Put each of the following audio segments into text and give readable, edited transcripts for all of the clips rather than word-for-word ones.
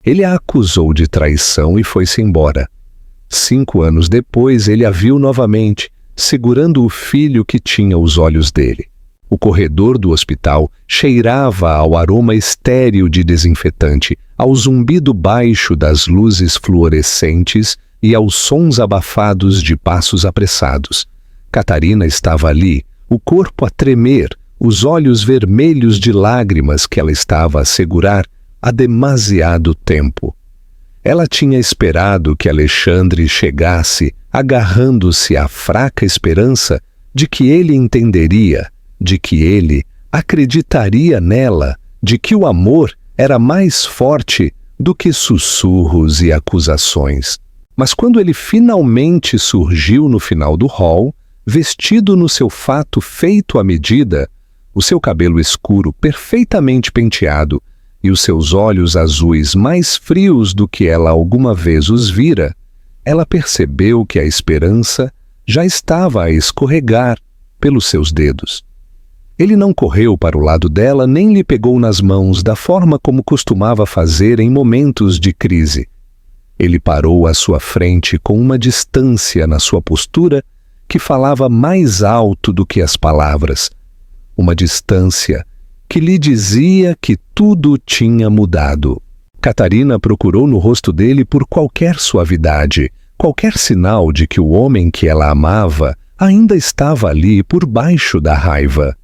Ele a acusou de traição e foi-se embora. 5 anos depois, ele a viu novamente, segurando o filho que tinha os olhos dele. O corredor do hospital cheirava ao aroma estéril de desinfetante, ao zumbido baixo das luzes fluorescentes e aos sons abafados de passos apressados. Catarina estava ali, o corpo a tremer, os olhos vermelhos de lágrimas que ela estava a segurar há demasiado tempo. Ela tinha esperado que Alexandre chegasse, agarrando-se à fraca esperança de que ele entenderia, de que ele acreditaria nela, de que o amor era mais forte do que sussurros e acusações. Mas quando ele finalmente surgiu no final do hall, vestido no seu fato feito à medida, o seu cabelo escuro perfeitamente penteado e os seus olhos azuis mais frios do que ela alguma vez os vira, ela percebeu que a esperança já estava a escorregar pelos seus dedos. Ele não correu para o lado dela nem lhe pegou nas mãos da forma como costumava fazer em momentos de crise. Ele parou à sua frente com uma distância na sua postura que falava mais alto do que as palavras. Uma distância que lhe dizia que tudo tinha mudado. Catarina procurou no rosto dele por qualquer suavidade, qualquer sinal de que o homem que ela amava ainda estava ali por baixo da raiva.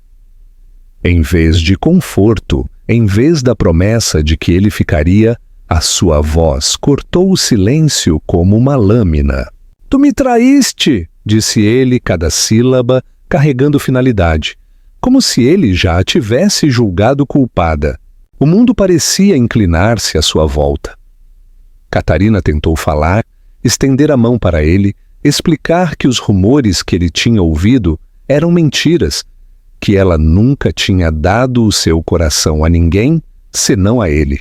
Em vez de conforto, em vez da promessa de que ele ficaria, a sua voz cortou o silêncio como uma lâmina. "Tu me traíste!" disse ele, cada sílaba carregando finalidade, como se ele já a tivesse julgado culpada. O mundo parecia inclinar-se à sua volta. Catarina tentou falar, estender a mão para ele, explicar que os rumores que ele tinha ouvido eram mentiras, que ela nunca tinha dado o seu coração a ninguém, senão a ele.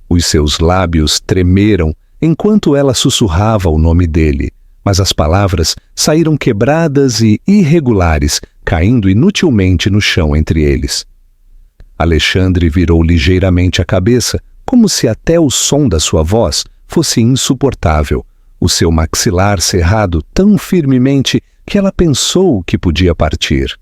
Os seus lábios tremeram enquanto ela sussurrava o nome dele, mas as palavras saíram quebradas e irregulares, caindo inutilmente no chão entre eles. Alexandre virou ligeiramente a cabeça, como se até o som da sua voz fosse insuportável, o seu maxilar cerrado tão firmemente que ela pensou que podia partir.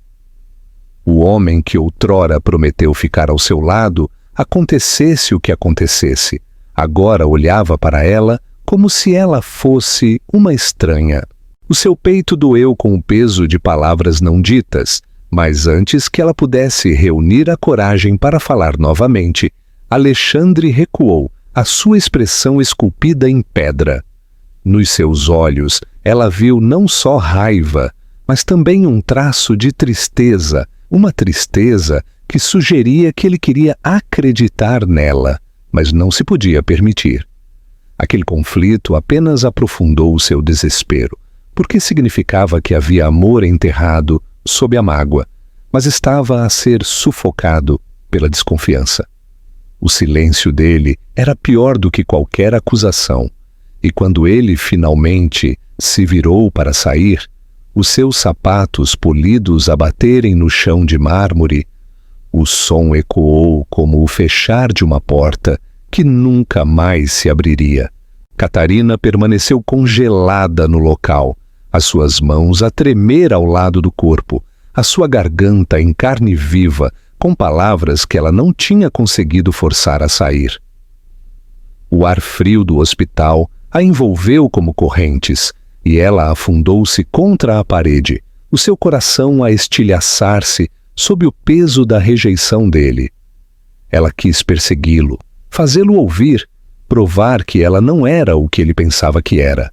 O homem que outrora prometeu ficar ao seu lado, acontecesse o que acontecesse, agora olhava para ela como se ela fosse uma estranha. O seu peito doeu com o peso de palavras não ditas, mas antes que ela pudesse reunir a coragem para falar novamente, Alexandre recuou, a sua expressão esculpida em pedra. Nos seus olhos, ela viu não só raiva, mas também um traço de tristeza, uma tristeza que sugeria que ele queria acreditar nela, mas não se podia permitir. Aquele conflito apenas aprofundou o seu desespero, porque significava que havia amor enterrado sob a mágoa, mas estava a ser sufocado pela desconfiança. O silêncio dele era pior do que qualquer acusação, e quando ele finalmente se virou para sair, os seus sapatos polidos a baterem no chão de mármore, o som ecoou como o fechar de uma porta que nunca mais se abriria. Catarina permaneceu congelada no local, as suas mãos a tremer ao lado do corpo, a sua garganta em carne viva, com palavras que ela não tinha conseguido forçar a sair. O ar frio do hospital a envolveu como correntes, e ela afundou-se contra a parede, o seu coração a estilhaçar-se sob o peso da rejeição dele. Ela quis persegui-lo, fazê-lo ouvir, provar que ela não era o que ele pensava que era.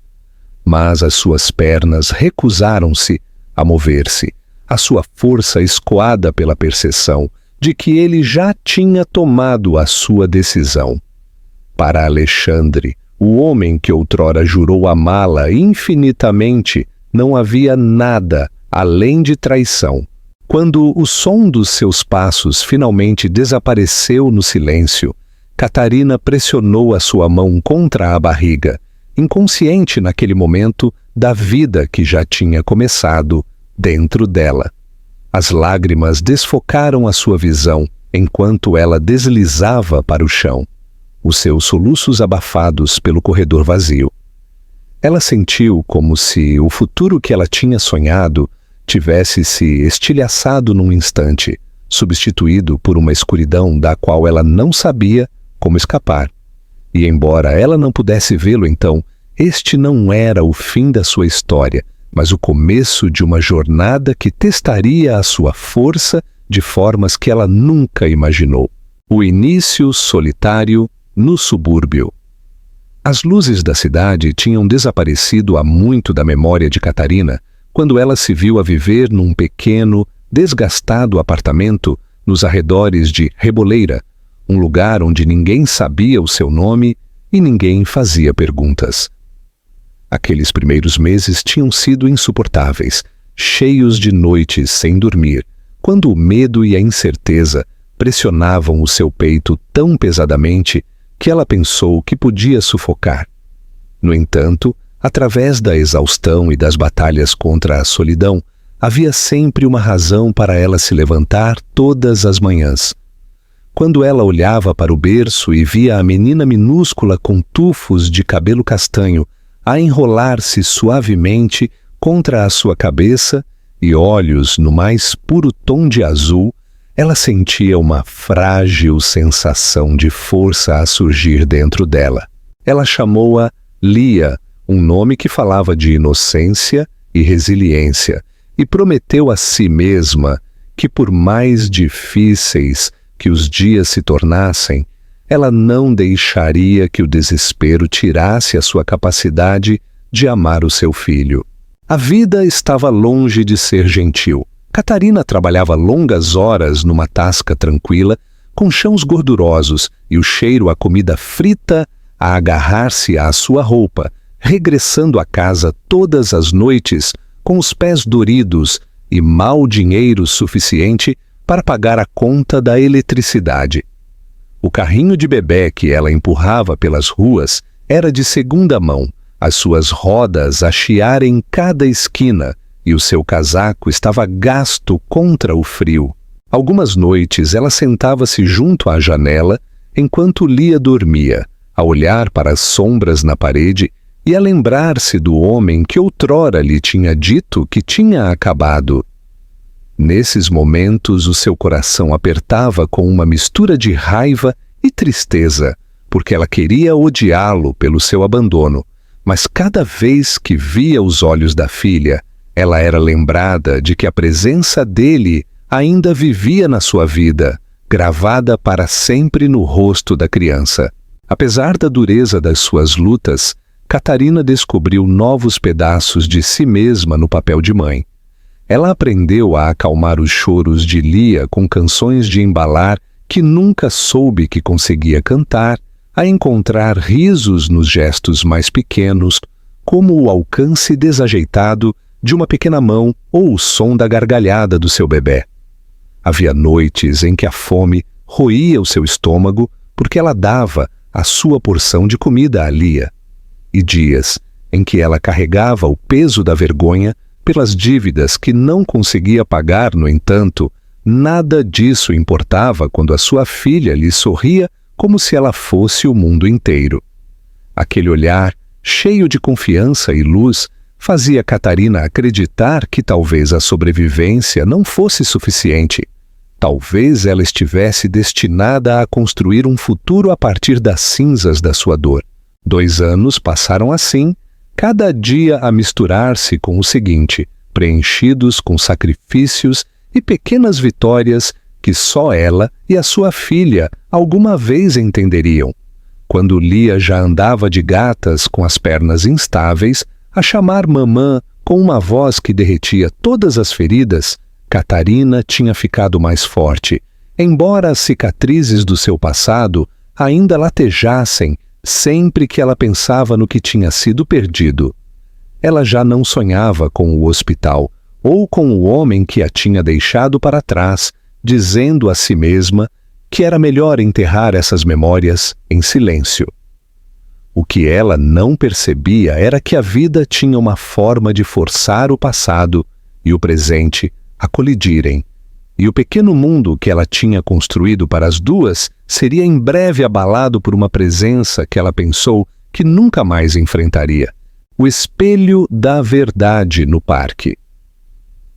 Mas as suas pernas recusaram-se a mover-se, a sua força escoada pela percepção de que ele já tinha tomado a sua decisão. Para Alexandre, o homem que outrora jurou amá-la infinitamente, não havia nada além de traição. Quando o som dos seus passos finalmente desapareceu no silêncio, Catarina pressionou a sua mão contra a barriga, inconsciente naquele momento da vida que já tinha começado dentro dela. As lágrimas desfocaram a sua visão enquanto ela deslizava para o chão. os seus soluços abafados pelo corredor vazio. Ela sentiu como se o futuro que ela tinha sonhado tivesse se estilhaçado num instante, substituído por uma escuridão da qual ela não sabia como escapar. E embora ela não pudesse vê-lo então, este não era o fim da sua história, mas o começo de uma jornada que testaria a sua força de formas que ela nunca imaginou. O início solitário no subúrbio. As luzes da cidade tinham desaparecido há muito da memória de Catarina quando ela se viu a viver num pequeno, desgastado apartamento nos arredores de Reboleira, um lugar onde ninguém sabia o seu nome e ninguém fazia perguntas. Aqueles primeiros meses tinham sido insuportáveis, cheios de noites sem dormir, quando o medo e a incerteza pressionavam o seu peito tão pesadamente que ela pensou que podia sufocar. No entanto, através da exaustão e das batalhas contra a solidão, havia sempre uma razão para ela se levantar todas as manhãs. Quando ela olhava para o berço e via a menina minúscula com tufos de cabelo castanho a enrolar-se suavemente contra a sua cabeça e olhos no mais puro tom de azul, ela sentia uma frágil sensação de força a surgir dentro dela. Ela chamou-a Lia, um nome que falava de inocência e resiliência, e prometeu a si mesma que, por mais difíceis que os dias se tornassem, ela não deixaria que o desespero tirasse a sua capacidade de amar o seu filho. A vida estava longe de ser gentil. Catarina trabalhava longas horas numa tasca tranquila, com chãos gordurosos e o cheiro a comida frita a agarrar-se à sua roupa, regressando a casa todas as noites com os pés doridos e mau dinheiro suficiente para pagar a conta da eletricidade. O carrinho de bebê que ela empurrava pelas ruas era de segunda mão, as suas rodas a chiarem em cada esquina, e o seu casaco estava gasto contra o frio. Algumas noites ela sentava-se junto à janela enquanto Lia dormia, a olhar para as sombras na parede e a lembrar-se do homem que outrora lhe tinha dito que tinha acabado. Nesses momentos o seu coração apertava com uma mistura de raiva e tristeza, porque ela queria odiá-lo pelo seu abandono, mas cada vez que via os olhos da filha, ela era lembrada de que a presença dele ainda vivia na sua vida, gravada para sempre no rosto da criança. Apesar da dureza das suas lutas, Catarina descobriu novos pedaços de si mesma no papel de mãe. Ela aprendeu a acalmar os choros de Lia com canções de embalar que nunca soube que conseguia cantar, a encontrar risos nos gestos mais pequenos, como o alcance desajeitado de uma pequena mão ou o som da gargalhada do seu bebê. Havia noites em que a fome roía o seu estômago porque ela dava a sua porção de comida a Lia, e dias em que ela carregava o peso da vergonha pelas dívidas que não conseguia pagar. No entanto, nada disso importava quando a sua filha lhe sorria como se ela fosse o mundo inteiro. Aquele olhar, cheio de confiança e luz, fazia Catarina acreditar que talvez a sobrevivência não fosse suficiente. Talvez ela estivesse destinada a construir um futuro a partir das cinzas da sua dor. 2 anos passaram assim, cada dia a misturar-se com o seguinte, preenchidos com sacrifícios e pequenas vitórias que só ela e a sua filha alguma vez entenderiam. Quando Lia já andava de gatas com as pernas instáveis, a chamar mamã com uma voz que derretia todas as feridas, Catarina tinha ficado mais forte, embora as cicatrizes do seu passado ainda latejassem sempre que ela pensava no que tinha sido perdido. Ela já não sonhava com o hospital ou com o homem que a tinha deixado para trás, dizendo a si mesma que era melhor enterrar essas memórias em silêncio. O que ela não percebia era que a vida tinha uma forma de forçar o passado e o presente a colidirem, e o pequeno mundo que ela tinha construído para as duas seria em breve abalado por uma presença que ela pensou que nunca mais enfrentaria: o espelho da verdade no parque.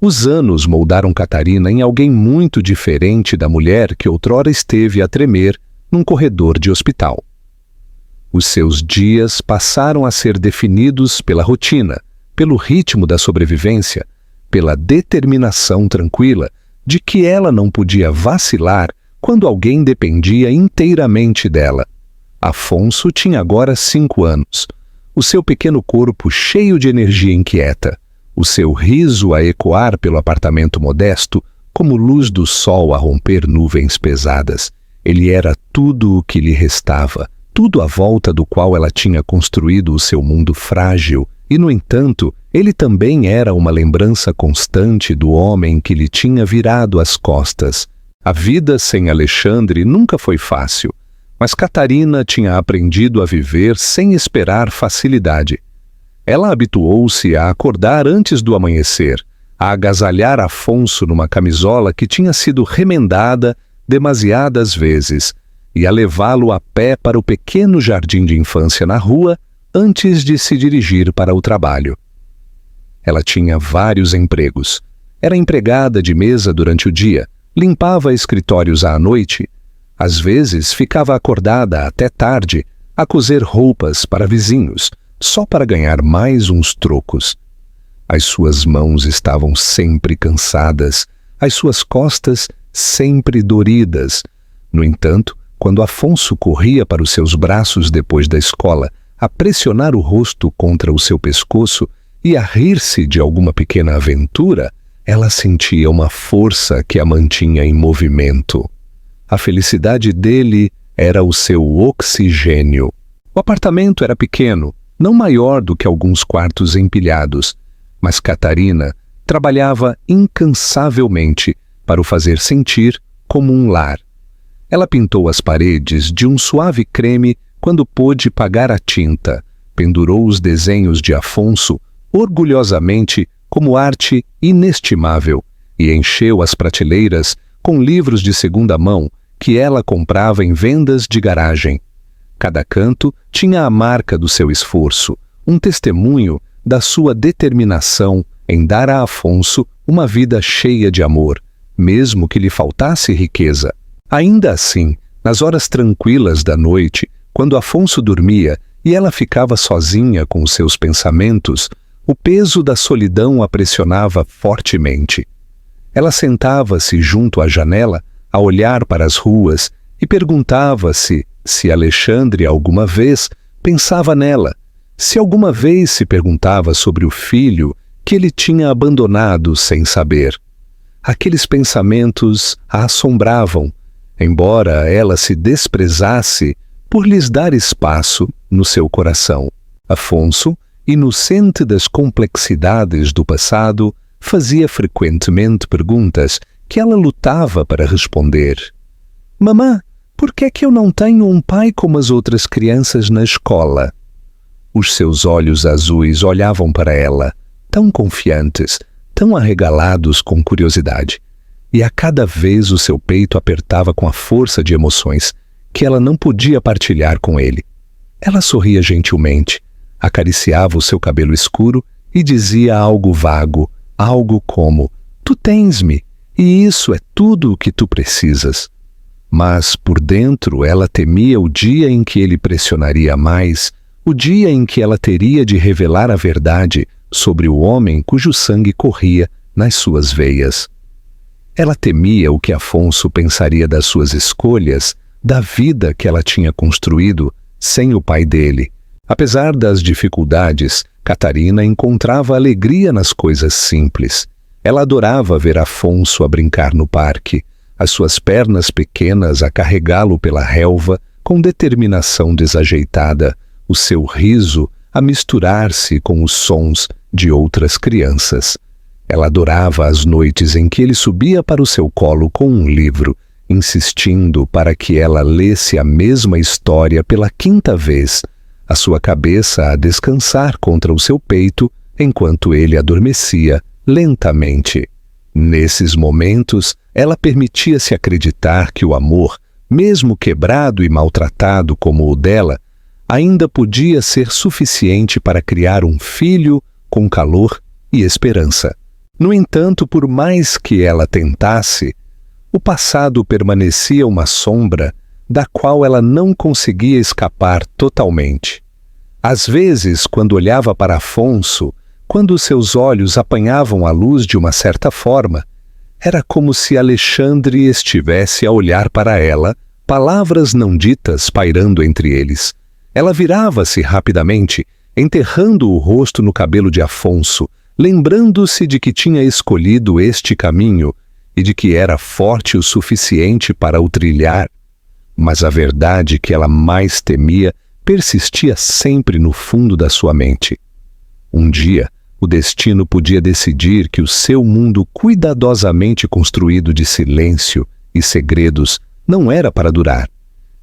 Os anos moldaram Catarina em alguém muito diferente da mulher que outrora esteve a tremer num corredor de hospital. Os seus dias passaram a ser definidos pela rotina, pelo ritmo da sobrevivência, pela determinação tranquila de que ela não podia vacilar quando alguém dependia inteiramente dela. Afonso tinha agora 5 anos, o seu pequeno corpo cheio de energia inquieta, o seu riso a ecoar pelo apartamento modesto como luz do sol a romper nuvens pesadas. Ele era tudo o que lhe restava, tudo à volta do qual ela tinha construído o seu mundo frágil, e, no entanto, ele também era uma lembrança constante do homem que lhe tinha virado as costas. A vida sem Alexandre nunca foi fácil, mas Catarina tinha aprendido a viver sem esperar facilidade. Ela habituou-se a acordar antes do amanhecer, a agasalhar Afonso numa camisola que tinha sido remendada demasiadas vezes, e a levá-lo a pé para o pequeno jardim de infância na rua antes de se dirigir para o trabalho. Ela tinha vários empregos. Era empregada de mesa durante o dia, limpava escritórios à noite. Às vezes ficava acordada até tarde a coser roupas para vizinhos, só para ganhar mais uns trocos. As suas mãos estavam sempre cansadas, as suas costas sempre doridas. No entanto, quando Afonso corria para os seus braços depois da escola, a pressionar o rosto contra o seu pescoço e a rir-se de alguma pequena aventura, ela sentia uma força que a mantinha em movimento. A felicidade dele era o seu oxigênio. O apartamento era pequeno, não maior do que alguns quartos empilhados, mas Catarina trabalhava incansavelmente para o fazer sentir como um lar. Ela pintou as paredes de um suave creme quando pôde pagar a tinta, pendurou os desenhos de Afonso orgulhosamente como arte inestimável e encheu as prateleiras com livros de segunda mão que ela comprava em vendas de garagem. Cada canto tinha a marca do seu esforço, um testemunho da sua determinação em dar a Afonso uma vida cheia de amor, mesmo que lhe faltasse riqueza. Ainda assim, nas horas tranquilas da noite, quando Afonso dormia e ela ficava sozinha com os seus pensamentos, o peso da solidão a pressionava fortemente. Ela sentava-se junto à janela a olhar para as ruas e perguntava-se se Alexandre alguma vez pensava nela, se alguma vez se perguntava sobre o filho que ele tinha abandonado sem saber. Aqueles pensamentos a assombravam, embora ela se desprezasse por lhes dar espaço no seu coração. Afonso, inocente das complexidades do passado, fazia frequentemente perguntas que ela lutava para responder. «Mamã, por que é que eu não tenho um pai como as outras crianças na escola?» Os seus olhos azuis olhavam para ela, tão confiantes, tão arregalados com curiosidade, e a cada vez o seu peito apertava com a força de emoções que ela não podia partilhar com ele. Ela sorria gentilmente, acariciava o seu cabelo escuro e dizia algo vago, algo como: «Tu tens-me, e isso é tudo o que tu precisas». Mas, por dentro, ela temia o dia em que ele pressionaria mais, o dia em que ela teria de revelar a verdade sobre o homem cujo sangue corria nas suas veias. Ela temia o que Afonso pensaria das suas escolhas, da vida que ela tinha construído sem o pai dele. Apesar das dificuldades, Catarina encontrava alegria nas coisas simples. Ela adorava ver Afonso a brincar no parque, as suas pernas pequenas a carregá-lo pela relva com determinação desajeitada, o seu riso a misturar-se com os sons de outras crianças. Ela adorava as noites em que ele subia para o seu colo com um livro, insistindo para que ela lesse a mesma história pela 5ª vez, a sua cabeça a descansar contra o seu peito enquanto ele adormecia lentamente. Nesses momentos, ela permitia-se acreditar que o amor, mesmo quebrado e maltratado como o dela, ainda podia ser suficiente para criar um filho com calor e esperança. No entanto, por mais que ela tentasse, o passado permanecia uma sombra da qual ela não conseguia escapar totalmente. Às vezes, quando olhava para Afonso, quando seus olhos apanhavam a luz de uma certa forma, era como se Alexandre estivesse a olhar para ela, palavras não ditas pairando entre eles. Ela virava-se rapidamente, enterrando o rosto no cabelo de Afonso, lembrando-se de que tinha escolhido este caminho e de que era forte o suficiente para o trilhar. Mas a verdade que ela mais temia persistia sempre no fundo da sua mente. Um dia, o destino podia decidir que o seu mundo cuidadosamente construído de silêncio e segredos não era para durar.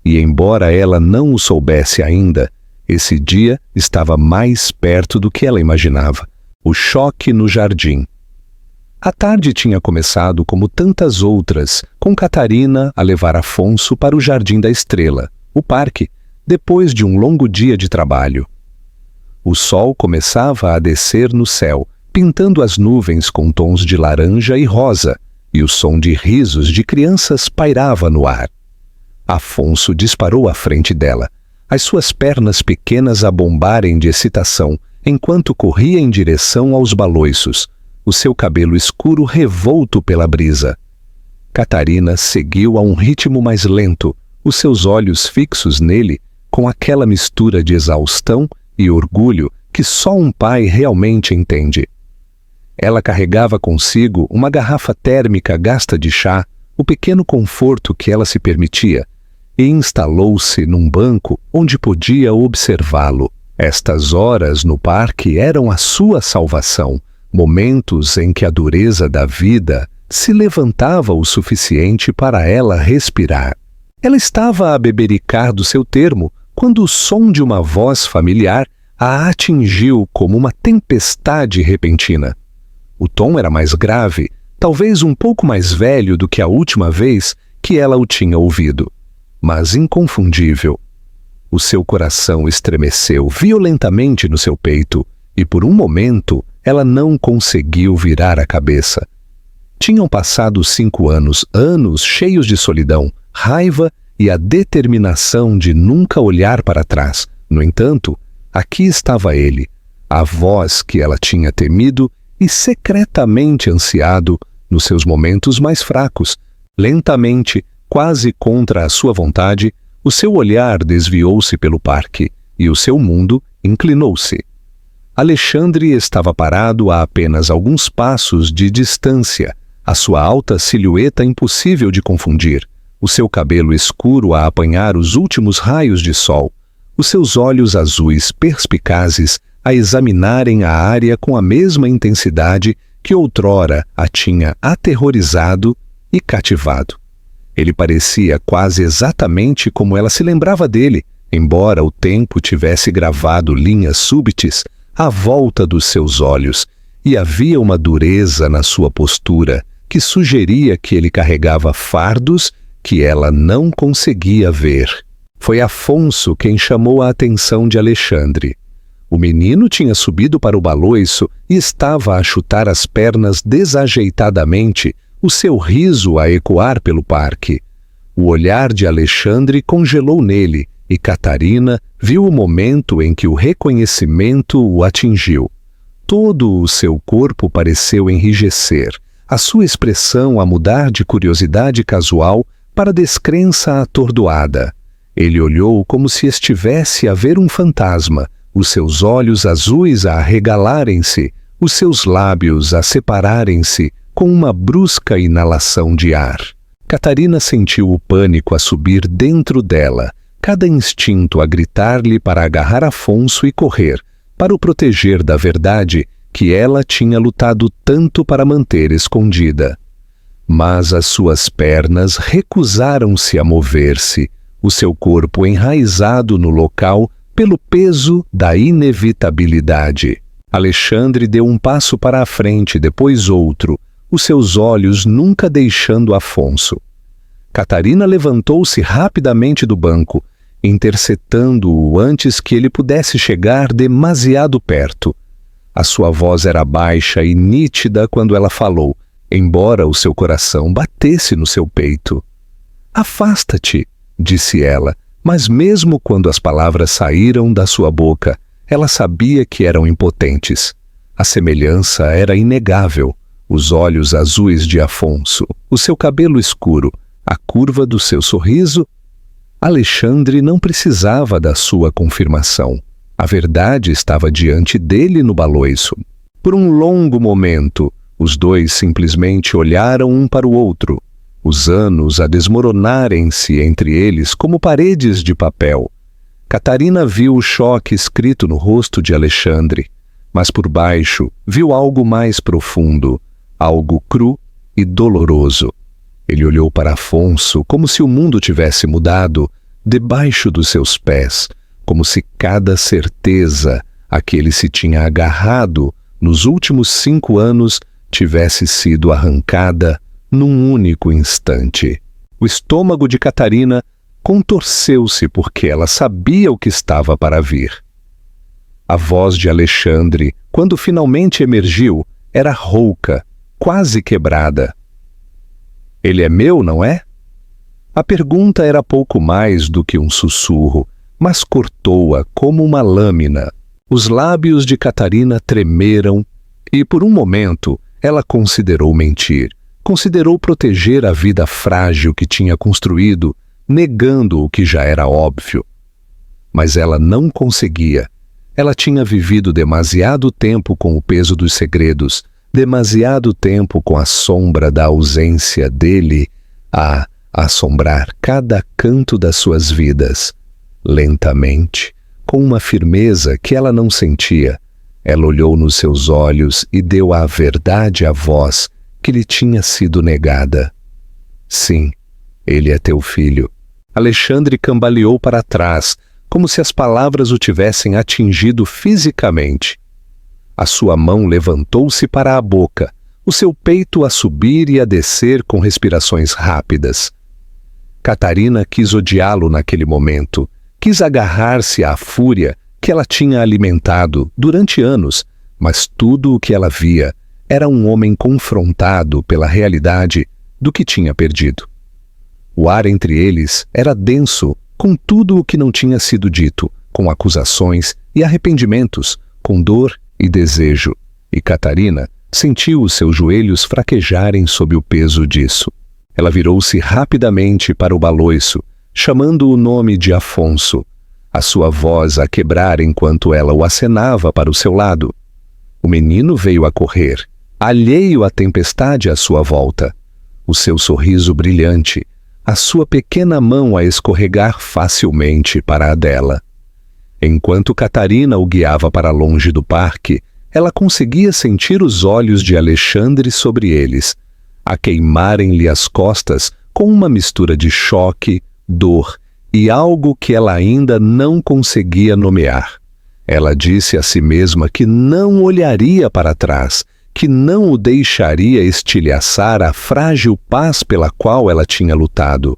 E embora ela não o soubesse ainda, esse dia estava mais perto do que ela imaginava. O choque no jardim. A tarde tinha começado como tantas outras, com Catarina a levar Afonso para o Jardim da Estrela, o parque, depois de um longo dia de trabalho. O sol começava a descer no céu, pintando as nuvens com tons de laranja e rosa, e o som de risos de crianças pairava no ar. Afonso disparou à frente dela, as suas pernas pequenas a bombarem de excitação, enquanto corria em direção aos baloiços, o seu cabelo escuro revolto pela brisa. Catarina seguiu a um ritmo mais lento, os seus olhos fixos nele, com aquela mistura de exaustão e orgulho que só um pai realmente entende. Ela carregava consigo uma garrafa térmica gasta de chá, o pequeno conforto que ela se permitia, e instalou-se num banco onde podia observá-lo. Estas horas no parque eram a sua salvação, momentos em que a dureza da vida se levantava o suficiente para ela respirar. Ela estava a bebericar do seu termo quando o som de uma voz familiar a atingiu como uma tempestade repentina. O tom era mais grave, talvez um pouco mais velho do que a última vez que ela o tinha ouvido, mas inconfundível. O seu coração estremeceu violentamente no seu peito e, por um momento, ela não conseguiu virar a cabeça. Tinham passado 5 anos, anos cheios de solidão, raiva e a determinação de nunca olhar para trás. No entanto, aqui estava ele, a voz que ela tinha temido e secretamente ansiado nos seus momentos mais fracos. Lentamente, quase contra a sua vontade, o seu olhar desviou-se pelo parque e o seu mundo inclinou-se. Alexandre estava parado a apenas alguns passos de distância, a sua alta silhueta impossível de confundir, o seu cabelo escuro a apanhar os últimos raios de sol, os seus olhos azuis perspicazes a examinarem a área com a mesma intensidade que outrora a tinha aterrorizado e cativado. Ele parecia quase exatamente como ela se lembrava dele, embora o tempo tivesse gravado linhas súbitas à volta dos seus olhos, e havia uma dureza na sua postura que sugeria que ele carregava fardos que ela não conseguia ver. Foi Afonso quem chamou a atenção de Alexandre. O menino tinha subido para o baloiço e estava a chutar as pernas desajeitadamente, o seu riso a ecoar pelo parque. O olhar de Alexandre congelou nele, e Catarina viu o momento em que o reconhecimento o atingiu. Todo o seu corpo pareceu enrijecer, a sua expressão a mudar de curiosidade casual para descrença atordoada. Ele olhou como se estivesse a ver um fantasma, os seus olhos azuis a arregalarem-se, os seus lábios a separarem-se com uma brusca inalação de ar. Catarina sentiu o pânico a subir dentro dela, cada instinto a gritar-lhe para agarrar Afonso e correr, para o proteger da verdade que ela tinha lutado tanto para manter escondida. Mas as suas pernas recusaram-se a mover-se, o seu corpo enraizado no local pelo peso da inevitabilidade. Alexandre deu um passo para a frente, depois outro, os seus olhos nunca deixando Afonso. Catarina levantou-se rapidamente do banco, interceptando-o antes que ele pudesse chegar demasiado perto. A sua voz era baixa e nítida quando ela falou, embora o seu coração batesse no seu peito. "Afasta-te", disse ela, mas mesmo quando as palavras saíram da sua boca, ela sabia que eram impotentes. A semelhança era inegável. Os olhos azuis de Afonso, o seu cabelo escuro, a curva do seu sorriso. Alexandre não precisava da sua confirmação. A verdade estava diante dele no baloiço. Por um longo momento, os dois simplesmente olharam um para o outro, os anos a desmoronarem-se entre eles como paredes de papel. Catarina viu o choque escrito no rosto de Alexandre, mas por baixo viu algo mais profundo, algo cru e doloroso. Ele olhou para Afonso como se o mundo tivesse mudado debaixo dos seus pés, como se cada certeza a que ele se tinha agarrado nos últimos 5 anos tivesse sido arrancada num único instante. O estômago de Catarina contorceu-se porque ela sabia o que estava para vir. A voz de Alexandre, quando finalmente emergiu, era rouca, quase quebrada. "Ele é meu, não é?" A pergunta era pouco mais do que um sussurro, mas cortou-a como uma lâmina. Os lábios de Catarina tremeram e, por um momento, ela considerou mentir. Considerou proteger a vida frágil que tinha construído, negando o que já era óbvio. Mas ela não conseguia. Ela tinha vivido demasiado tempo com o peso dos segredos, demasiado tempo com a sombra da ausência dele a assombrar cada canto das suas vidas. Lentamente, com uma firmeza que ela não sentia, ela olhou nos seus olhos e deu à verdade a voz que lhe tinha sido negada. "Sim, ele é teu filho." Alexandre cambaleou para trás, como se as palavras o tivessem atingido fisicamente. A sua mão levantou-se para a boca, o seu peito a subir e a descer com respirações rápidas. Catarina quis odiá-lo naquele momento, quis agarrar-se à fúria que ela tinha alimentado durante anos, mas tudo o que ela via era um homem confrontado pela realidade do que tinha perdido. O ar entre eles era denso, com tudo o que não tinha sido dito, com acusações e arrependimentos, com dor e desejo, e Catarina sentiu os seus joelhos fraquejarem sob o peso disso. Ela virou-se rapidamente para o baloiço, chamando o nome de Afonso, a sua voz a quebrar enquanto ela o acenava para o seu lado. O menino veio a correr, alheio à tempestade à sua volta, o seu sorriso brilhante, a sua pequena mão a escorregar facilmente para a dela. Enquanto Catarina o guiava para longe do parque, ela conseguia sentir os olhos de Alexandre sobre eles, a queimarem-lhe as costas com uma mistura de choque, dor e algo que ela ainda não conseguia nomear. Ela disse a si mesma que não olharia para trás, que não o deixaria estilhaçar a frágil paz pela qual ela tinha lutado.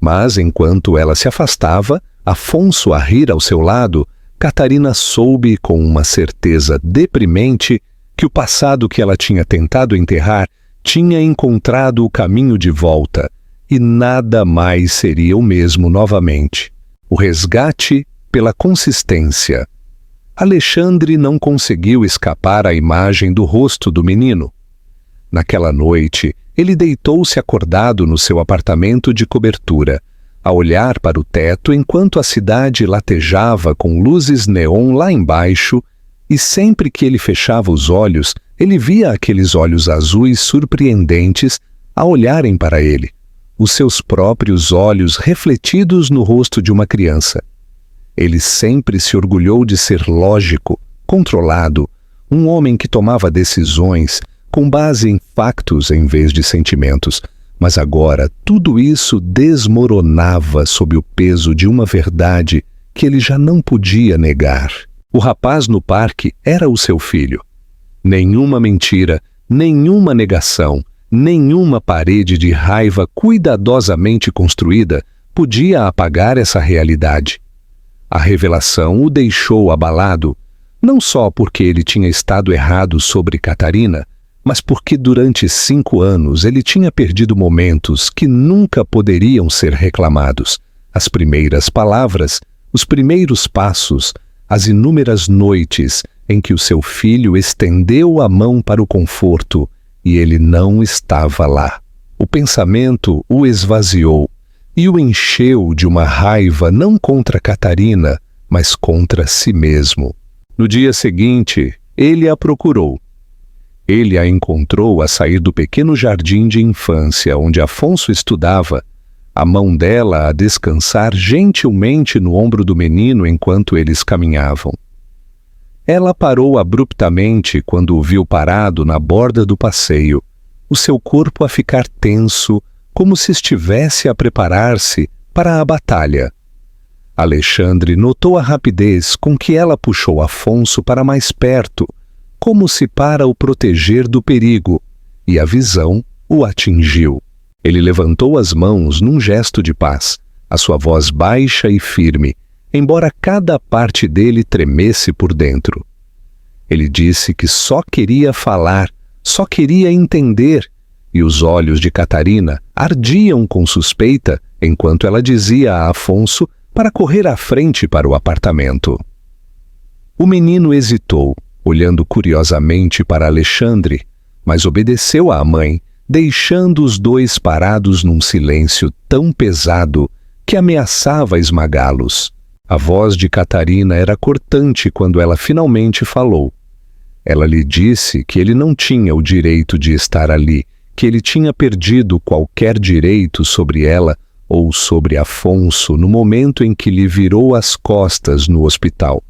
Mas, enquanto ela se afastava, Afonso a rir ao seu lado, Catarina soube com uma certeza deprimente que o passado que ela tinha tentado enterrar tinha encontrado o caminho de volta e nada mais seria o mesmo novamente. O resgate pela consistência. Alexandre não conseguiu escapar à imagem do rosto do menino. Naquela noite, ele deitou-se acordado no seu apartamento de cobertura, a olhar para o teto enquanto a cidade latejava com luzes neon lá embaixo, e sempre que ele fechava os olhos, ele via aqueles olhos azuis surpreendentes a olharem para ele, os seus próprios olhos refletidos no rosto de uma criança. Ele sempre se orgulhou de ser lógico, controlado, um homem que tomava decisões com base em factos em vez de sentimentos, mas agora tudo isso desmoronava sob o peso de uma verdade que ele já não podia negar. O rapaz no parque era o seu filho. Nenhuma mentira, Nenhuma negação, nenhuma parede de raiva cuidadosamente construída podia apagar essa realidade. A revelação o deixou abalado, não só porque ele tinha estado errado sobre Catarina, mas porque durante 5 anos ele tinha perdido momentos que nunca poderiam ser reclamados. As primeiras palavras, os primeiros passos, as inúmeras noites em que o seu filho estendeu a mão para o conforto e ele não estava lá. O pensamento o esvaziou e o encheu de uma raiva não contra Catarina, mas contra si mesmo. No dia seguinte, ele a procurou. Ele a encontrou a sair do pequeno jardim de infância onde Afonso estudava, a mão dela a descansar gentilmente no ombro do menino enquanto eles caminhavam. Ela parou abruptamente quando o viu parado na borda do passeio, o seu corpo a ficar tenso, como se estivesse a preparar-se para a batalha. Alexandre notou a rapidez com que ela puxou Afonso para mais perto, como se para o proteger do perigo, e a visão o atingiu. Ele levantou as mãos num gesto de paz, a sua voz baixa e firme, embora cada parte dele tremesse por dentro. Ele disse que só queria falar, só queria entender, e os olhos de Catarina ardiam com suspeita enquanto ela dizia a Afonso para correr à frente para o apartamento. O menino hesitou, olhando curiosamente para Alexandre, mas obedeceu à mãe, deixando os dois parados num silêncio tão pesado que ameaçava esmagá-los. A voz de Catarina era cortante quando ela finalmente falou. Ela lhe disse que ele não tinha o direito de estar ali, que ele tinha perdido qualquer direito sobre ela ou sobre Afonso no momento em que lhe virou as costas no hospital.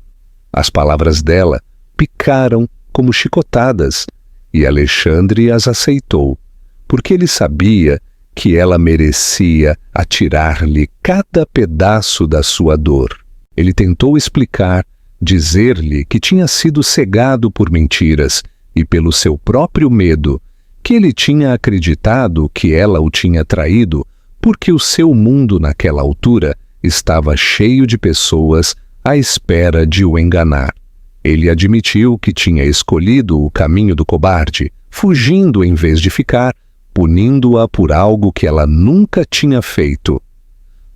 As palavras dela picaram como chicotadas, e Alexandre as aceitou, porque ele sabia que ela merecia atirar-lhe cada pedaço da sua dor. Ele tentou explicar, dizer-lhe que tinha sido cegado por mentiras e pelo seu próprio medo, que ele tinha acreditado que ela o tinha traído porque o seu mundo naquela altura estava cheio de pessoas à espera de o enganar. Ele admitiu que tinha escolhido o caminho do cobarde, fugindo em vez de ficar, punindo-a por algo que ela nunca tinha feito.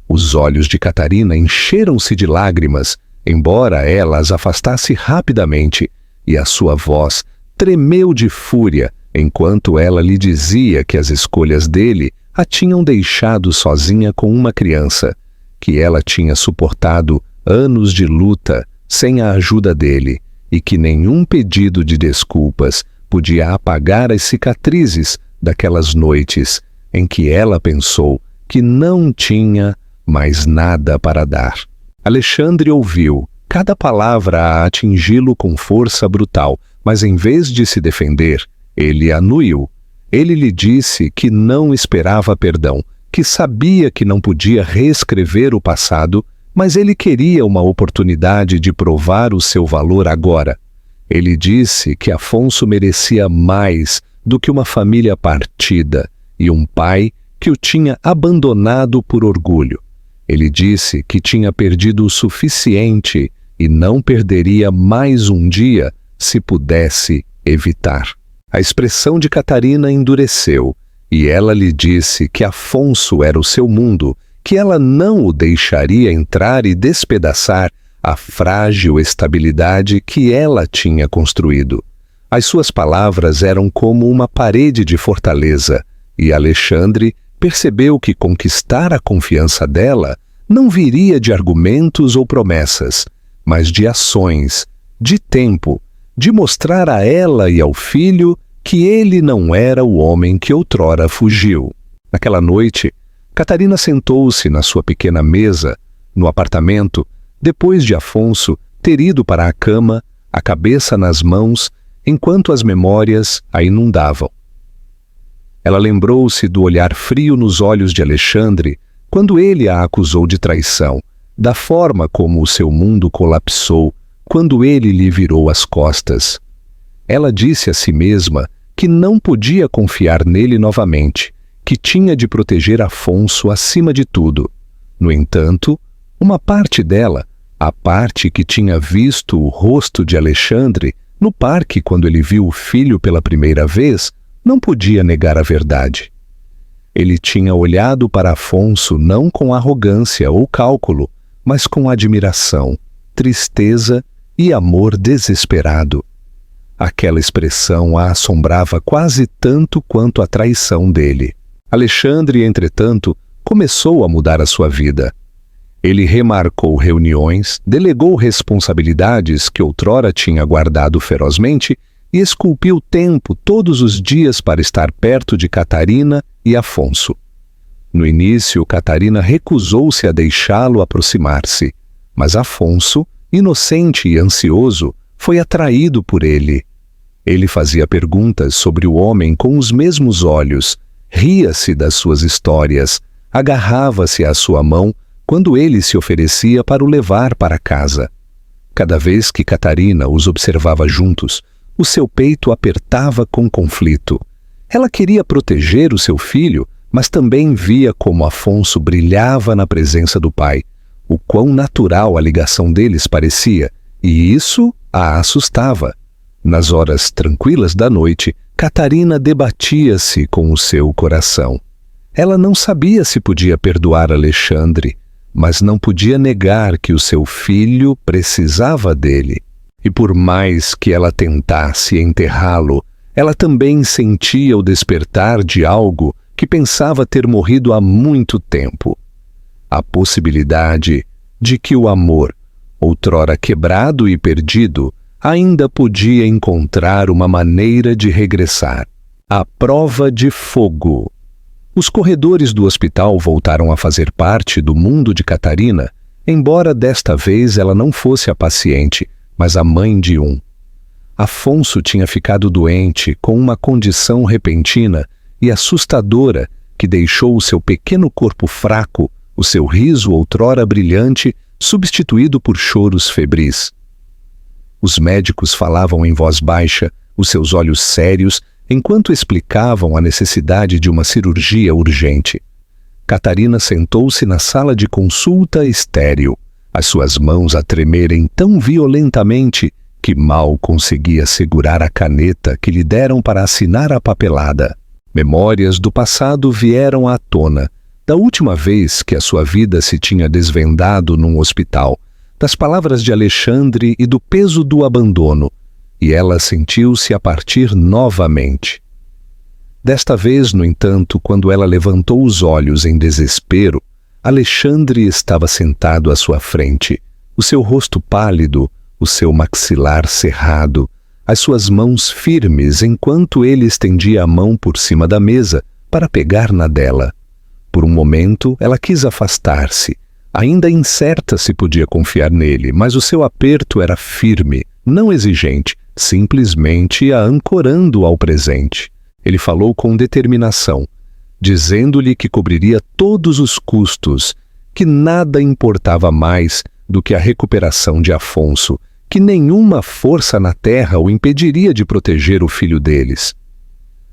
Os olhos de Catarina encheram-se de lágrimas, embora ela as afastasse rapidamente, e a sua voz tremeu de fúria enquanto ela lhe dizia que as escolhas dele a tinham deixado sozinha com uma criança, que ela tinha suportado anos de luta sem a ajuda dele, e que nenhum pedido de desculpas podia apagar as cicatrizes daquelas noites em que ela pensou que não tinha mais nada para dar. Alexandre ouviu, cada palavra a atingi-lo com força brutal, mas em vez de se defender, ele a anuiu. Ele lhe disse que não esperava perdão, que sabia que não podia reescrever o passado, mas ele queria uma oportunidade de provar o seu valor agora. Ele disse que Afonso merecia mais do que uma família partida e um pai que o tinha abandonado por orgulho. Ele disse que tinha perdido o suficiente e não perderia mais um dia se pudesse evitar. A expressão de Catarina endureceu, e ela lhe disse que Afonso era o seu mundo, que ela não o deixaria entrar e despedaçar a frágil estabilidade que ela tinha construído. As suas palavras eram como uma parede de fortaleza, e Alexandre percebeu que conquistar a confiança dela não viria de argumentos ou promessas, mas de ações, de tempo, de mostrar a ela e ao filho que ele não era o homem que outrora fugiu. Naquela noite, Catarina sentou-se na sua pequena mesa, no apartamento, depois de Afonso ter ido para a cama, a cabeça nas mãos, enquanto as memórias a inundavam. Ela lembrou-se do olhar frio nos olhos de Alexandre quando ele a acusou de traição, da forma como o seu mundo colapsou quando ele lhe virou as costas. Ela disse a si mesma que não podia confiar nele novamente, que tinha de proteger Afonso acima de tudo. No entanto, uma parte dela, a parte que tinha visto o rosto de Alexandre no parque quando ele viu o filho pela primeira vez, não podia negar a verdade. Ele tinha olhado para Afonso não com arrogância ou cálculo, mas com admiração, tristeza e amor desesperado. Aquela expressão a assombrava quase tanto quanto a traição dele. Alexandre, entretanto, começou a mudar a sua vida. Ele remarcou reuniões, delegou responsabilidades que outrora tinha guardado ferozmente e esculpiu tempo todos os dias para estar perto de Catarina e Afonso. No início, Catarina recusou-se a deixá-lo aproximar-se, mas Afonso, inocente e ansioso, foi atraído por ele. Ele fazia perguntas sobre o homem com os mesmos olhos, ria-se das suas histórias, agarrava-se à sua mão quando ele se oferecia para o levar para casa. Cada vez que Catarina os observava juntos, o seu peito apertava com conflito. Ela queria proteger o seu filho, mas também via como Afonso brilhava na presença do pai, o quão natural a ligação deles parecia, e isso a assustava. Nas horas tranquilas da noite, Catarina debatia-se com o seu coração. Ela não sabia se podia perdoar Alexandre, mas não podia negar que o seu filho precisava dele. E por mais que ela tentasse enterrá-lo, ela também sentia o despertar de algo que pensava ter morrido há muito tempo. A possibilidade de que o amor, outrora quebrado e perdido, ainda podia encontrar uma maneira de regressar. A prova de fogo. Os corredores do hospital voltaram a fazer parte do mundo de Catarina, embora desta vez ela não fosse a paciente, mas a mãe de um. Afonso tinha ficado doente com uma condição repentina e assustadora que deixou o seu pequeno corpo fraco, o seu riso outrora brilhante, substituído por choros febris. Os médicos falavam em voz baixa, os seus olhos sérios, enquanto explicavam a necessidade de uma cirurgia urgente. Catarina sentou-se na sala de consulta estéril, as suas mãos a tremerem tão violentamente que mal conseguia segurar a caneta que lhe deram para assinar a papelada. Memórias do passado vieram à tona, da última vez que a sua vida se tinha desvendado num hospital, das palavras de Alexandre e do peso do abandono, e ela sentiu-se a partir novamente. Desta vez, no entanto, quando ela levantou os olhos em desespero, Alexandre estava sentado à sua frente, o seu rosto pálido, o seu maxilar cerrado, as suas mãos firmes enquanto ele estendia a mão por cima da mesa para pegar na dela. Por um momento, ela quis afastar-se, ainda incerta se podia confiar nele, mas o seu aperto era firme, não exigente, simplesmente a ancorando ao presente. Ele falou com determinação, dizendo-lhe que cobriria todos os custos, que nada importava mais do que a recuperação de Afonso, que nenhuma força na terra o impediria de proteger o filho deles.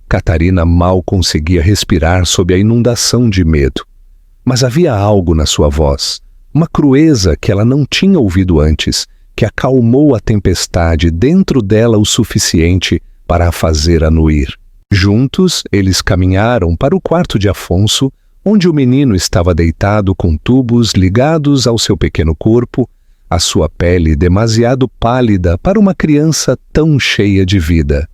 Catarina mal conseguia respirar sob a inundação de medo. Mas havia algo na sua voz, uma crueza que ela não tinha ouvido antes, que acalmou a tempestade dentro dela o suficiente para a fazer anuir. Juntos, eles caminharam para o quarto de Afonso, onde o menino estava deitado com tubos ligados ao seu pequeno corpo, a sua pele demasiado pálida para uma criança tão cheia de vida.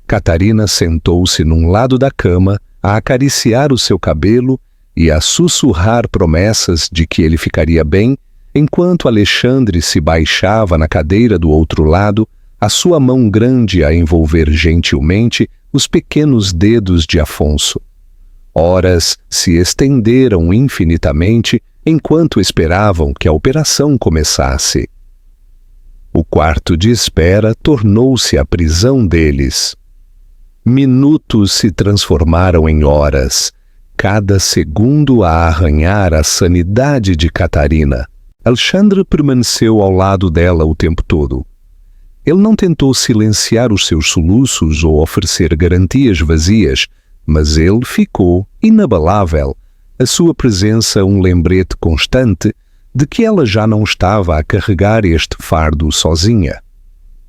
Catarina sentou-se num lado da cama, a acariciar o seu cabelo e a sussurrar promessas de que ele ficaria bem, enquanto Alexandre se baixava na cadeira do outro lado, a sua mão grande a envolver gentilmente os pequenos dedos de Afonso. Horas se estenderam infinitamente enquanto esperavam que a operação começasse. O quarto de espera tornou-se a prisão deles. Minutos se transformaram em horas, cada segundo a arranhar a sanidade de Catarina. Alexandre permaneceu ao lado dela o tempo todo. Ele não tentou silenciar os seus soluços ou oferecer garantias vazias, mas ele ficou inabalável, a sua presença um lembrete constante de que ela já não estava a carregar este fardo sozinha.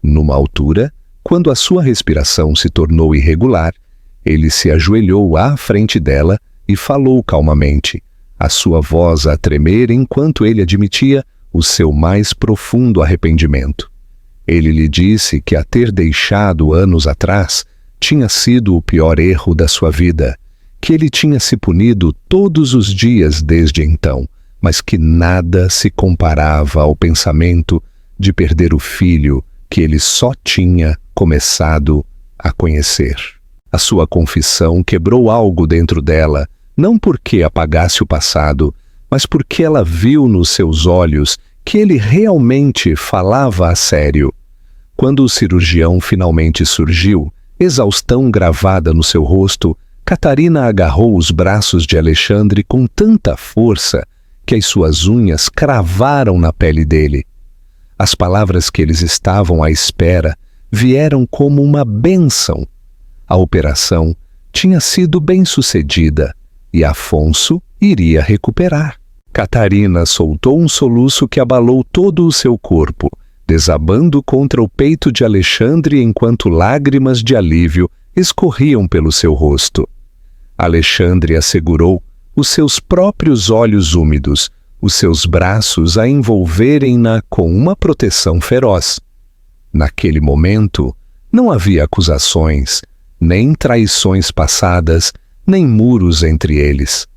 Numa altura, quando a sua respiração se tornou irregular, ele se ajoelhou à frente dela e falou calmamente, a sua voz a tremer enquanto ele admitia o seu mais profundo arrependimento. Ele lhe disse que a ter deixado anos atrás tinha sido o pior erro da sua vida, que ele tinha se punido todos os dias desde então, mas que nada se comparava ao pensamento de perder o filho que ele só tinha começado a conhecer. A sua confissão quebrou algo dentro dela, não porque apagasse o passado, mas porque ela viu nos seus olhos que ele realmente falava a sério. Quando o cirurgião finalmente surgiu, exaustão gravada no seu rosto, Catarina agarrou os braços de Alexandre com tanta força que as suas unhas cravaram na pele dele. As palavras que eles estavam à espera vieram como uma bênção. A operação tinha sido bem-sucedida e Afonso iria recuperar. Catarina soltou um soluço que abalou todo o seu corpo, desabando contra o peito de Alexandre enquanto lágrimas de alívio escorriam pelo seu rosto. Alexandre assegurou os seus próprios olhos úmidos, os seus braços a envolverem-na com uma proteção feroz. Naquele momento, não havia acusações, nem traições passadas, nem muros entre eles.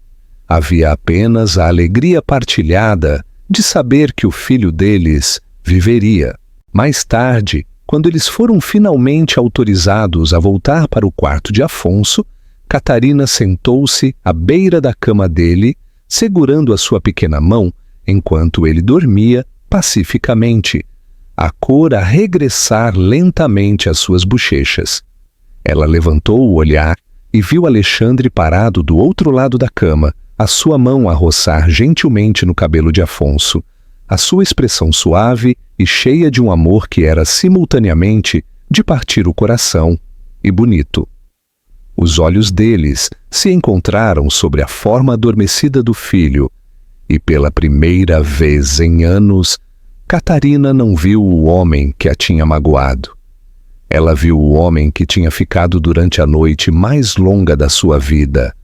Havia apenas a alegria partilhada de saber que o filho deles viveria. Mais tarde, quando eles foram finalmente autorizados a voltar para o quarto de Afonso, Catarina sentou-se à beira da cama dele, segurando a sua pequena mão, enquanto ele dormia pacificamente, a cor a regressar lentamente às suas bochechas. Ela levantou o olhar e viu Alexandre parado do outro lado da cama, a sua mão a roçar gentilmente no cabelo de Afonso, a sua expressão suave e cheia de um amor que era simultaneamente de partir o coração e bonito. Os olhos deles se encontraram sobre a forma adormecida do filho, e pela primeira vez em anos, Catarina não viu o homem que a tinha magoado. Ela viu o homem que tinha ficado durante a noite mais longa da sua vida,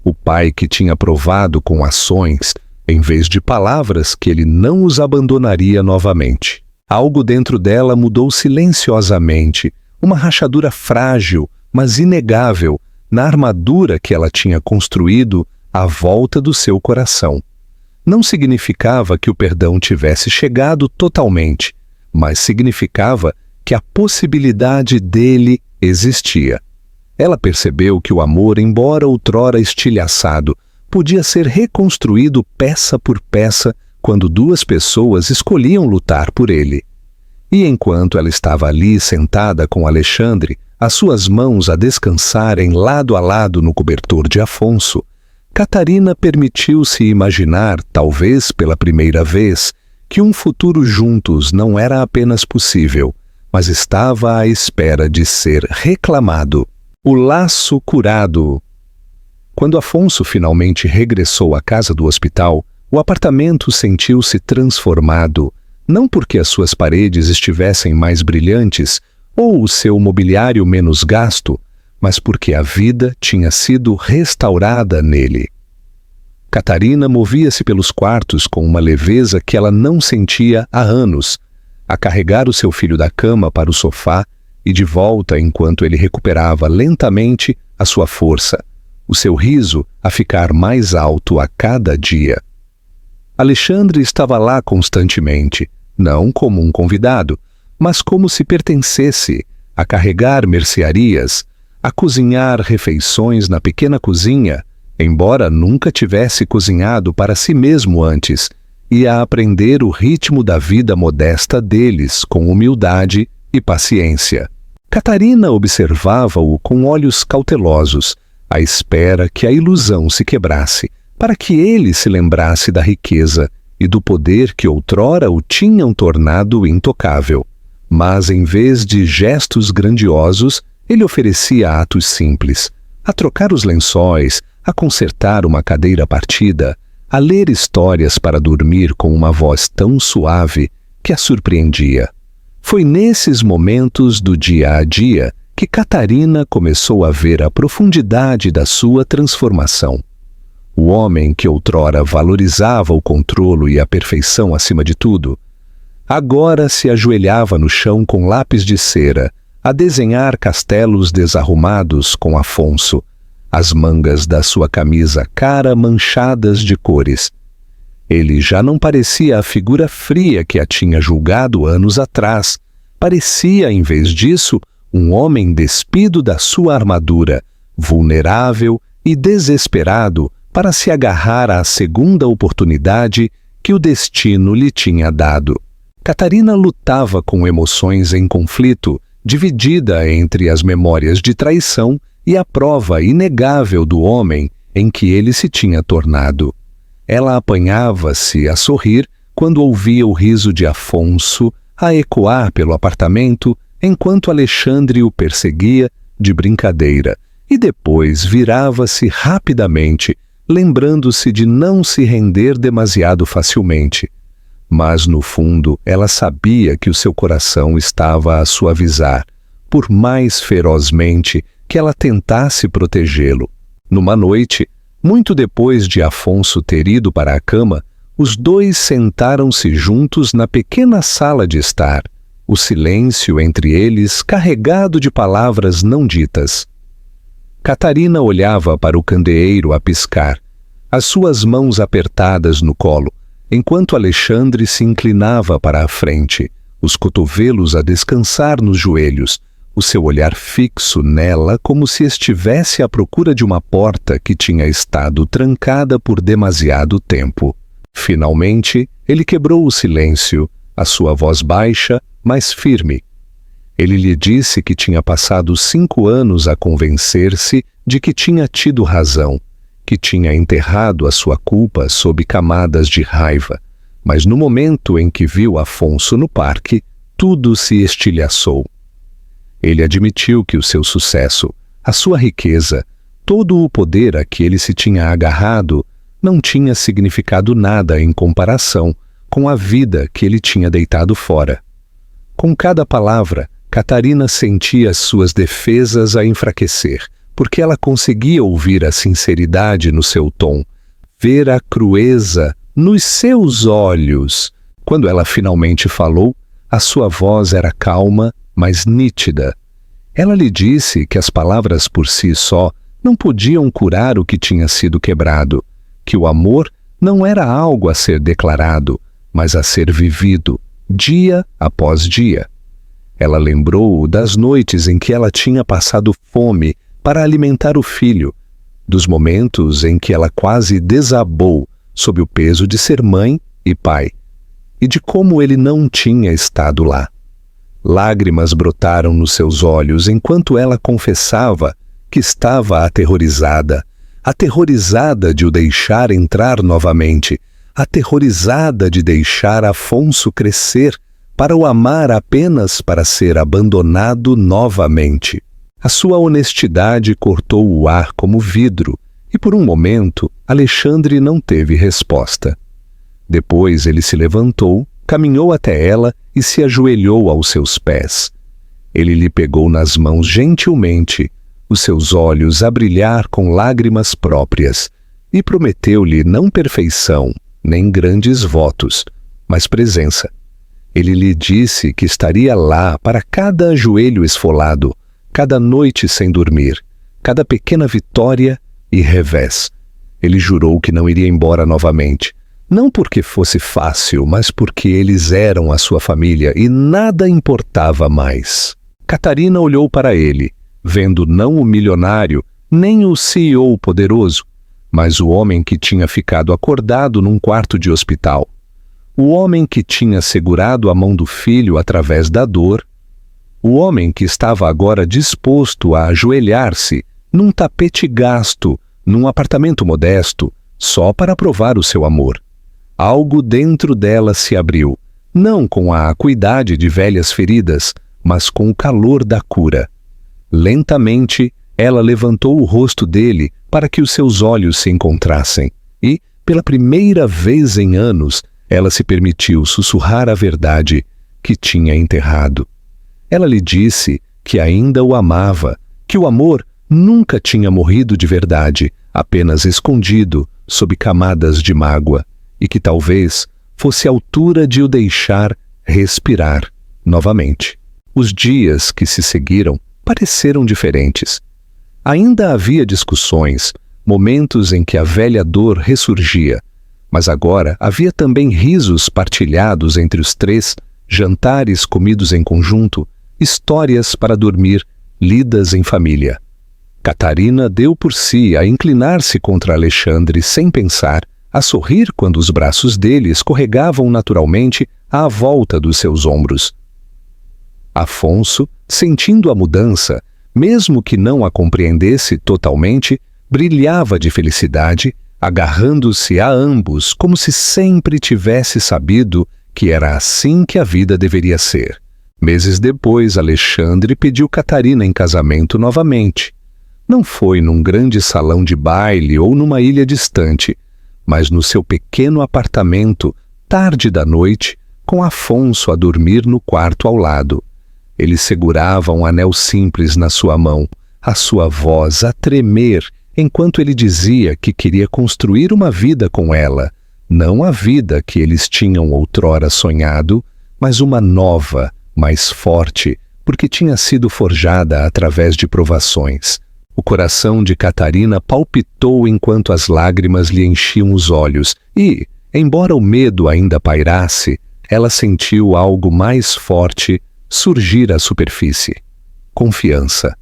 o pai que tinha provado com ações, em vez de palavras, que ele não os abandonaria novamente. Algo dentro dela mudou silenciosamente, uma rachadura frágil, mas inegável, na armadura que ela tinha construído à volta do seu coração. Não significava que o perdão tivesse chegado totalmente, mas significava que a possibilidade dele existia. Ela percebeu que o amor, embora outrora estilhaçado, podia ser reconstruído peça por peça quando duas pessoas escolhiam lutar por ele. E enquanto ela estava ali sentada com Alexandre, as suas mãos a descansarem lado a lado no cobertor de Afonso, Catarina permitiu-se imaginar, talvez pela primeira vez, que um futuro juntos não era apenas possível, mas estava à espera de ser reclamado. O laço curado. Quando Afonso finalmente regressou à casa do hospital, o apartamento sentiu-se transformado, não porque as suas paredes estivessem mais brilhantes ou o seu mobiliário menos gasto, mas porque a vida tinha sido restaurada nele. Catarina movia-se pelos quartos com uma leveza que ela não sentia há anos, a carregar o seu filho da cama para o sofá e de volta enquanto ele recuperava lentamente a sua força, o seu riso a ficar mais alto a cada dia. Alexandre estava lá constantemente, não como um convidado, mas como se pertencesse, a carregar mercearias, a cozinhar refeições na pequena cozinha, embora nunca tivesse cozinhado para si mesmo antes, e a aprender o ritmo da vida modesta deles com humildade e paciência. Catarina observava-o com olhos cautelosos, à espera que a ilusão se quebrasse, para que ele se lembrasse da riqueza e do poder que outrora o tinham tornado intocável. Mas, em vez de gestos grandiosos, ele oferecia atos simples: a trocar os lençóis, a consertar uma cadeira partida, a ler histórias para dormir com uma voz tão suave que a surpreendia. Foi nesses momentos do dia a dia que Catarina começou a ver a profundidade da sua transformação. O homem que outrora valorizava o controle e a perfeição acima de tudo, agora se ajoelhava no chão com lápis de cera, a desenhar castelos desarrumados com Afonso, as mangas da sua camisa cara manchadas de cores. Ele já não parecia a figura fria que a tinha julgado anos atrás. Parecia, em vez disso, um homem despido da sua armadura, vulnerável e desesperado para se agarrar à segunda oportunidade que o destino lhe tinha dado. Catarina lutava com emoções em conflito, dividida entre as memórias de traição e a prova inegável do homem em que ele se tinha tornado. Ela apanhava-se a sorrir quando ouvia o riso de Afonso a ecoar pelo apartamento enquanto Alexandre o perseguia de brincadeira, e depois virava-se rapidamente, lembrando-se de não se render demasiado facilmente. Mas, no fundo, ela sabia que o seu coração estava a suavizar, por mais ferozmente que ela tentasse protegê-lo. Numa noite, muito depois de Afonso ter ido para a cama, os dois sentaram-se juntos na pequena sala de estar, o silêncio entre eles carregado de palavras não ditas. Catarina olhava para o candeeiro a piscar, as suas mãos apertadas no colo, enquanto Alexandre se inclinava para a frente, os cotovelos a descansar nos joelhos, o seu olhar fixo nela como se estivesse à procura de uma porta que tinha estado trancada por demasiado tempo. Finalmente, ele quebrou o silêncio, a sua voz baixa, mas firme. Ele lhe disse que tinha passado 5 anos a convencer-se de que tinha tido razão, que tinha enterrado a sua culpa sob camadas de raiva, mas no momento em que viu Afonso no parque, tudo se estilhaçou. Ele admitiu que o seu sucesso, a sua riqueza, todo o poder a que ele se tinha agarrado, não tinha significado nada em comparação com a vida que ele tinha deitado fora. Com cada palavra, Catarina sentia as suas defesas a enfraquecer, porque ela conseguia ouvir a sinceridade no seu tom, ver a crueza nos seus olhos. Quando ela finalmente falou, a sua voz era calma, mas nítida. Ela lhe disse que as palavras por si só não podiam curar o que tinha sido quebrado, que o amor não era algo a ser declarado, mas a ser vivido, dia após dia. Ela lembrou das noites em que ela tinha passado fome para alimentar o filho, dos momentos em que ela quase desabou sob o peso de ser mãe e pai, e de como ele não tinha estado lá. Lágrimas brotaram nos seus olhos enquanto ela confessava que estava aterrorizada, aterrorizada de o deixar entrar novamente, aterrorizada de deixar Afonso crescer para o amar apenas para ser abandonado novamente. A sua honestidade cortou o ar como vidro, e por um momento Alexandre não teve resposta. Depois ele se levantou, caminhou até ela e se ajoelhou aos seus pés. Ele lhe pegou nas mãos gentilmente, os seus olhos a brilhar com lágrimas próprias, e prometeu-lhe não perfeição, nem grandes votos, mas presença. Ele lhe disse que estaria lá para cada joelho esfolado, cada noite sem dormir, cada pequena vitória e revés. Ele jurou que não iria embora novamente, não porque fosse fácil, mas porque eles eram a sua família e nada importava mais. Catarina olhou para ele, vendo não o milionário, nem o CEO poderoso, mas o homem que tinha ficado acordado num quarto de hospital. O homem que tinha segurado a mão do filho através da dor. O homem que estava agora disposto a ajoelhar-se num tapete gasto, num apartamento modesto, só para provar o seu amor. Algo dentro dela se abriu, não com a acuidade de velhas feridas, mas com o calor da cura. Lentamente, ela levantou o rosto dele para que os seus olhos se encontrassem, e, pela primeira vez em anos, ela se permitiu sussurrar a verdade que tinha enterrado. Ela lhe disse que ainda o amava, que o amor nunca tinha morrido de verdade, apenas escondido sob camadas de mágoa, e que talvez fosse a altura de o deixar respirar novamente. Os dias que se seguiram pareceram diferentes. Ainda havia discussões, momentos em que a velha dor ressurgia, mas agora havia também risos partilhados entre os três, jantares comidos em conjunto, histórias para dormir, lidas em família. Catarina deu por si a inclinar-se contra Alexandre sem pensar, a sorrir quando os braços dele escorregavam naturalmente à volta dos seus ombros. Afonso, sentindo a mudança, mesmo que não a compreendesse totalmente, brilhava de felicidade, agarrando-se a ambos como se sempre tivesse sabido que era assim que a vida deveria ser. Meses depois, Alexandre pediu Catarina em casamento novamente. Não foi num grande salão de baile ou numa ilha distante, mas no seu pequeno apartamento, tarde da noite, com Afonso a dormir no quarto ao lado. Ele segurava um anel simples na sua mão, a sua voz a tremer, enquanto ele dizia que queria construir uma vida com ela, não a vida que eles tinham outrora sonhado, mas uma nova, mais forte, porque tinha sido forjada através de provações. O coração de Catarina palpitou enquanto as lágrimas lhe enchiam os olhos e, embora o medo ainda pairasse, ela sentiu algo mais forte surgir à superfície. Confiança.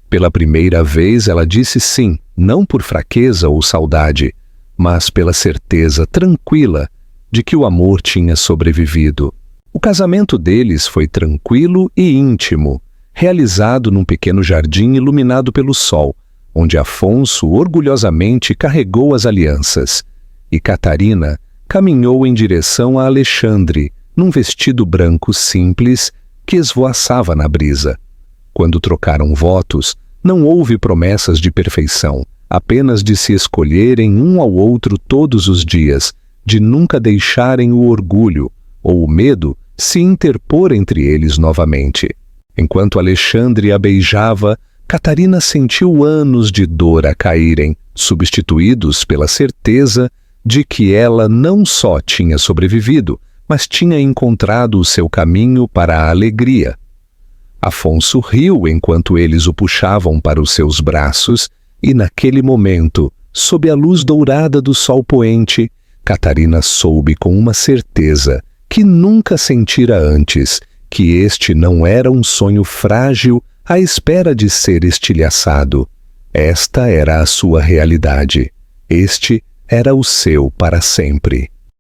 Pela primeira vez ela disse sim, não por fraqueza ou saudade, mas pela certeza tranquila de que o amor tinha sobrevivido. O casamento deles foi tranquilo e íntimo, realizado num pequeno jardim iluminado pelo sol, onde Afonso orgulhosamente carregou as alianças, e Catarina caminhou em direção a Alexandre, num vestido branco simples que esvoaçava na brisa. Quando trocaram votos, não houve promessas de perfeição, apenas de se escolherem um ao outro todos os dias, de nunca deixarem o orgulho ou o medo se interpor entre eles novamente. Enquanto Alexandre a beijava, Catarina sentiu anos de dor a caírem, substituídos pela certeza de que ela não só tinha sobrevivido, mas tinha encontrado o seu caminho para a alegria. Afonso riu enquanto eles o puxavam para os seus braços, e naquele momento, sob a luz dourada do sol poente, Catarina soube com uma certeza que nunca sentira antes, que este não era um sonho frágil à espera de ser estilhaçado. Esta era a sua realidade. Este era o seu para sempre.